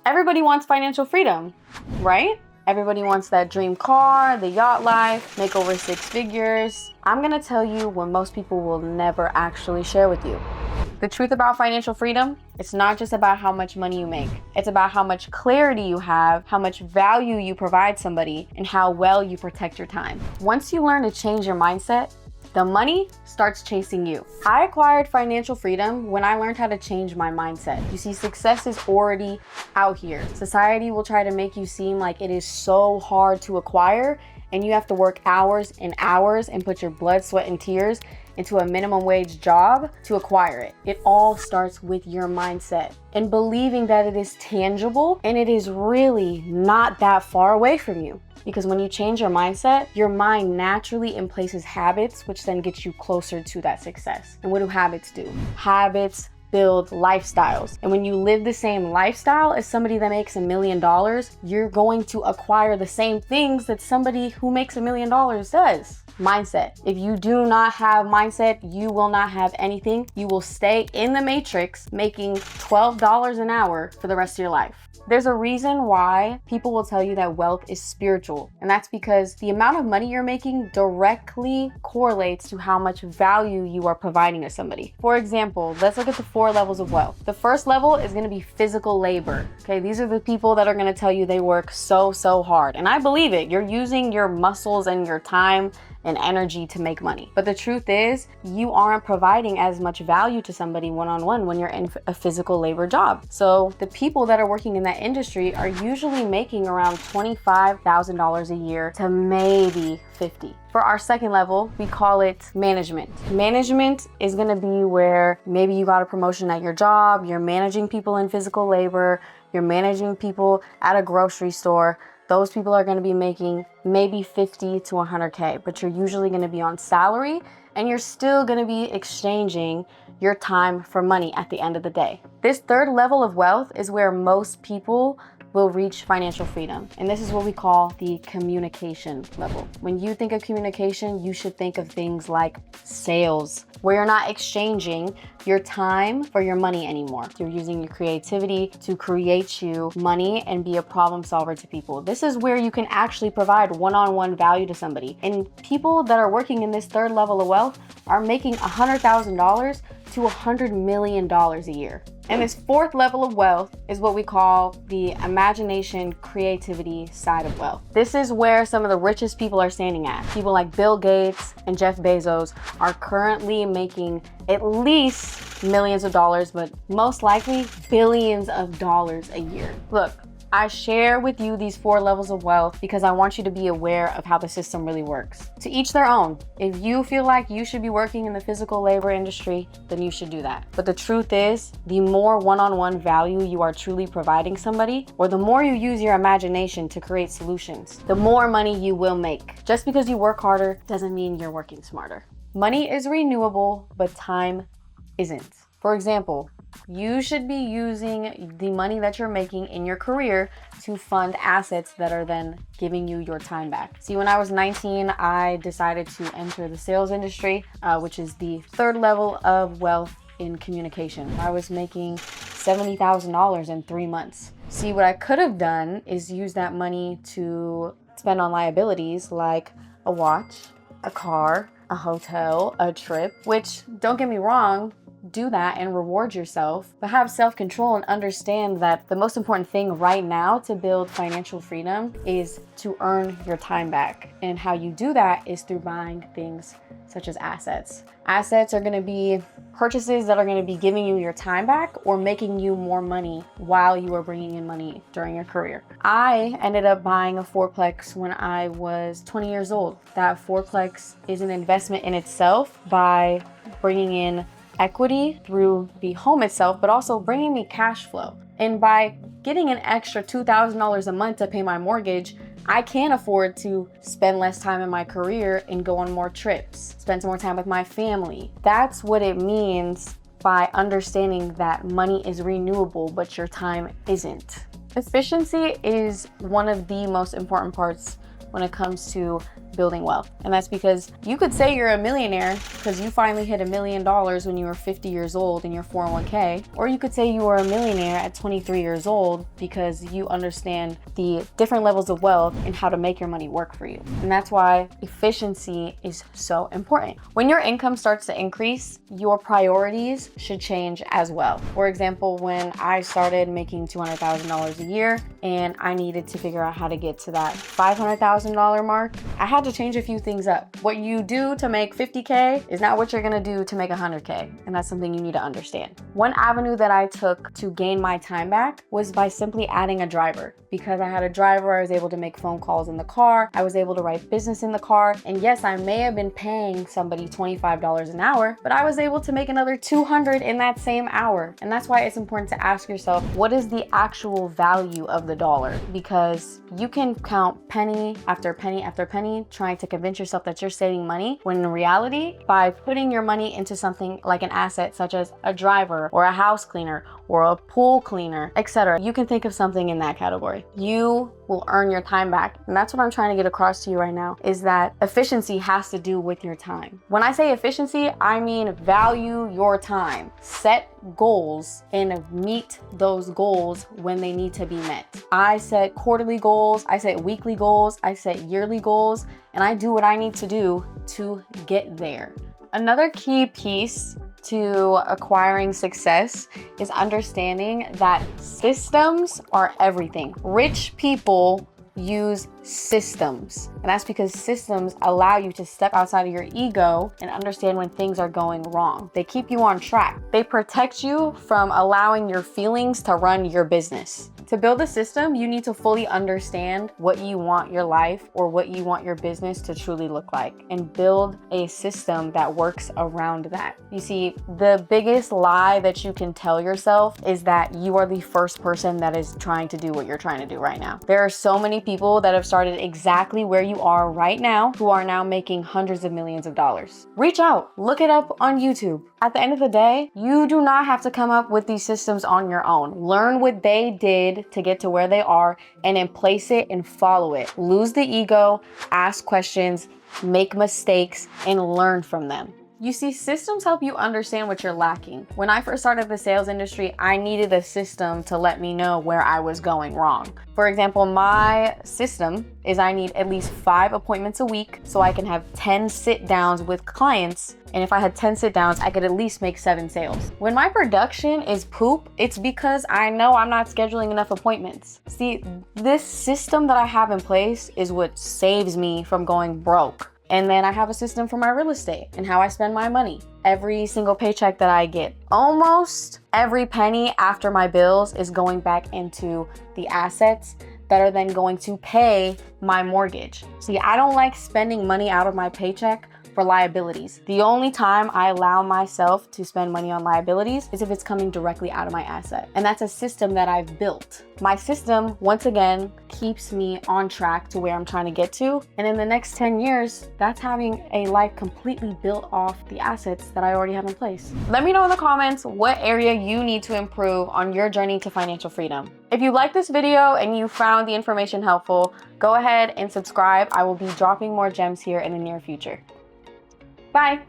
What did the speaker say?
Everybody wants financial freedom, right? Everybody wants that dream car, the yacht life, make over 6 figures. I'm gonna tell you what most people will never actually share with you. The truth about financial freedom, it's not just about how much money you make. It's about how much clarity you have, how much value you provide somebody, and how well you protect your time. Once you learn to change your mindset, the money starts chasing you. I acquired financial freedom when I learned how to change my mindset. You see, success is already out here. Society will try to make you seem like it is so hard to acquire, and you have to work hours and hours and put your blood, sweat, and tears into a minimum wage job to acquire it. It all starts with your mindset and believing that it is tangible and it is really not that far away from you. Because when you change your mindset, your mind naturally emplaces habits, which then gets you closer to that success. And what do habits do? Habits build lifestyles. And when you live the same lifestyle as somebody that makes $1 million, you're going to acquire the same things that somebody who makes $1 million does. Mindset. If you do not have mindset, you will not have anything. You will stay in the matrix making $12 an hour for the rest of your life. There's a reason why people will tell you that wealth is spiritual, and that's because the amount of money you're making directly correlates to how much value you are providing to somebody. For example, let's look at the 4 levels of wealth. The first level is going to be physical labor. Okay, these are the people that are going to tell you they work so hard, and I believe it. You're using your muscles and your time and energy to make money. But the truth is, you aren't providing as much value to somebody one-on-one when you're in a physical labor job. So the people that are working in that industry are usually making around $25,000 a year to maybe $50,000. For our second level, we call it management. Management is gonna be where maybe you got a promotion at your job, you're managing people in physical labor, you're managing people at a grocery store. Those people are going to be making maybe 50 to 100K, but you're usually going to be on salary and you're still going to be exchanging your time for money at the end of the day. This third level of wealth is where most people will reach financial freedom. And this is what we call the communication level. When you think of communication, you should think of things like sales, where you're not exchanging your time for your money anymore. You're using your creativity to create you money and be a problem solver to people. This is where you can actually provide one-on-one value to somebody. And people that are working in this third level of wealth are making $100,000 to $100 million a year. And this fourth level of wealth is what we call the imagination, creativity side of wealth. This is where some of the richest people are standing at. People like Bill Gates and Jeff Bezos are currently making at least millions of dollars, but most likely billions of dollars a year. Look, I share with you these 4 levels of wealth because I want you to be aware of how the system really works. To each their own. If you feel like you should be working in the physical labor industry, then you should do that. But the truth is, the more one-on-one value you are truly providing somebody, or the more you use your imagination to create solutions, the more money you will make. Just because you work harder doesn't mean you're working smarter. Money is renewable, but time isn't. For example, you should be using the money that you're making in your career to fund assets that are then giving you your time back. See, when I was 19, I decided to enter the sales industry, which is the third level of wealth in communication. I was making $70,000 in 3 months. See, what I could have done is use that money to spend on liabilities like a watch, a car, a hotel, a trip, which, don't get me wrong, do that and reward yourself, but have self-control and understand that the most important thing right now to build financial freedom is to earn your time back. And how you do that is through buying things such as assets. Assets are going to be purchases that are going to be giving you your time back or making you more money while you are bringing in money during your career. I ended up buying a fourplex when I was 20 years old. That fourplex is an investment in itself by bringing in equity through the home itself, but also bringing me cash flow. And by getting an extra $2,000 a month to pay my mortgage, I can afford to spend less time in my career and go on more trips, spend some more time with my family. That's what it means by understanding that money is renewable, but your time isn't. Efficiency is one of the most important parts when it comes to building wealth. And that's because you could say you're a millionaire because you finally hit $1 million when you were 50 years old in your 401k, or you could say you were a millionaire at 23 years old because you understand the different levels of wealth and how to make your money work for you. And that's why efficiency is so important. When your income starts to increase, your priorities should change as well. For example, when I started making $200,000 a year and I needed to figure out how to get to that $500,000 mark, I had to change a few things up. What you do to make 50K is not what you're gonna do to make 100K. And that's something you need to understand. One avenue that I took to gain my time back was by simply adding a driver. Because I had a driver, I was able to make phone calls in the car. I was able to write business in the car. And yes, I may have been paying somebody $25 an hour, but I was able to make another $200 in that same hour. And that's why it's important to ask yourself, what is the actual value of the dollar? Because you can count penny after penny after penny trying to convince yourself that you're saving money, when in reality, by putting your money into something like an asset such as a driver or a house cleaner or a pool cleaner, etc., you can think of something in that category. You will earn your time back. And that's what I'm trying to get across to you right now, is that efficiency has to do with your time. When I say efficiency, I mean value your time. Set goals and meet those goals when they need to be met. I set quarterly goals, I set weekly goals, I set yearly goals, and I do what I need to do to get there. Another key piece to acquiring success is understanding that systems are everything. Rich people use systems, and that's because systems allow you to step outside of your ego and understand when things are going wrong. They keep you on track. They protect you from allowing your feelings to run your business. To build a system, you need to fully understand what you want your life or what you want your business to truly look like, and build a system that works around that. You see, the biggest lie that you can tell yourself is that you are the first person that is trying to do what you're trying to do right now. There are so many people that have started exactly where you are right now who are now making hundreds of millions of dollars. Reach out, look it up on YouTube. At the end of the day, you do not have to come up with these systems on your own. Learn what they did to get to where they are and then place it and follow it. Lose the ego, ask questions, make mistakes, and learn from them. You see, systems help you understand what you're lacking. When I first started the sales industry, I needed a system to let me know where I was going wrong. For example, my system is I need at least 5 appointments a week so I can have 10 sit downs with clients. And if I had 10 sit downs, I could at least make 7 sales. When my production is poop, it's because I know I'm not scheduling enough appointments. See, this system that I have in place is what saves me from going broke. And then I have a system for my real estate and how I spend my money. Every single paycheck that I get, almost every penny after my bills is going back into the assets that are then going to pay my mortgage. See, I don't like spending money out of my paycheck for liabilities. The only time I allow myself to spend money on liabilities is if it's coming directly out of my asset. And that's a system that I've built. My system, once again, keeps me on track to where I'm trying to get to. And in the next 10 years, that's having a life completely built off the assets that I already have in place. Let me know in the comments what area you need to improve on your journey to financial freedom. If you like this video and you found the information helpful, go ahead and subscribe. I will be dropping more gems here in the near future. Bye.